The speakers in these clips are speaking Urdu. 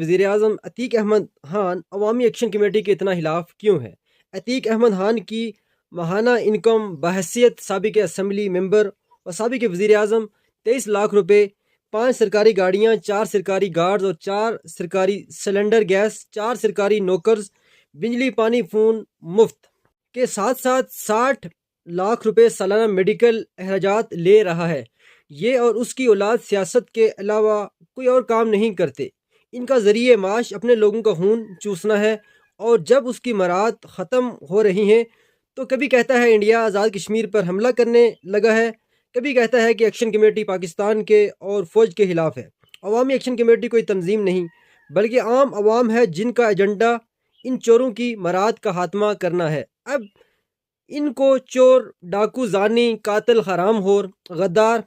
وزیر اعظم عتیق احمد خان عوامی ایکشن کمیٹی کے اتنا خلاف کیوں ہے؟ عتیق احمد خان کی ماہانہ انکم بحیثیت سابق اسمبلی ممبر و سابق وزیر اعظم 23 لاکھ روپے، 5 سرکاری گاڑیاں، 4 سرکاری گارڈز اور 4 سرکاری سلنڈر گیس، 4 سرکاری نوکرز، بجلی پانی فون مفت کے ساتھ ساتھ 60 لاکھ روپے سالانہ میڈیکل اخراجات لے رہا ہے۔ یہ اور اس کی اولاد سیاست کے علاوہ کوئی اور کام نہیں کرتے۔ ان کا ذریعہ معاش اپنے لوگوں کا خون چوسنا ہے، اور جب اس کی مراد ختم ہو رہی ہیں تو کبھی کہتا ہے انڈیا آزاد کشمیر پر حملہ کرنے لگا ہے، کبھی کہتا ہے کہ ایکشن کمیٹی پاکستان کے اور فوج کے خلاف ہے۔ عوامی ایکشن کمیٹی کوئی تنظیم نہیں بلکہ عام عوام ہے جن کا ایجنڈا ان چوروں کی مراد کا خاتمہ کرنا ہے۔ اب ان کو چور، ڈاکو، زانی، قاتل، حرام خور، غدار،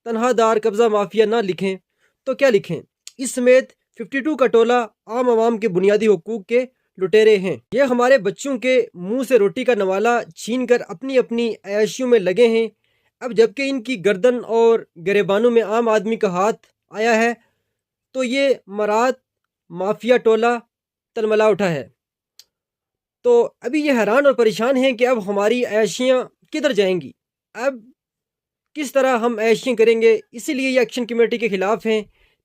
تنہا دار، قبضہ مافیا نہ لکھیں تو کیا لکھیں؟ اس سمیت 52 کا ٹولہ عام عوام کے بنیادی حقوق کے لٹیرے ہیں۔ یہ ہمارے بچوں کے منہ سے روٹی کا نوالہ چھین کر اپنی اپنی عیاشیوں میں لگے ہیں۔ اب جبکہ ان کی گردن اور گریبانوں میں عام آدمی کا ہاتھ آیا ہے تو یہ مراد مافیا ٹولہ تلملا اٹھا ہے۔ تو ابھی یہ حیران اور پریشان ہیں کہ اب ہماری عیاشیاں کدھر جائیں گی، اب کس طرح ہم عیاشیاں کریں گے۔ اسی لیے یہ ایکشن کمیٹی کے خلاف ہیں،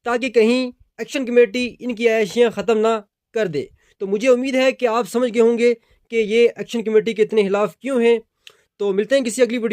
تاکہ کہیں ایکشن کمیٹی ان کی عیاشیاں ختم نہ کر دے۔ تو مجھے امید ہے کہ آپ سمجھ گئے ہوں گے کہ یہ ایکشن کمیٹی کے اتنے خلاف کیوں ہیں۔ تو ملتے ہیں کسی اگلی ویڈیو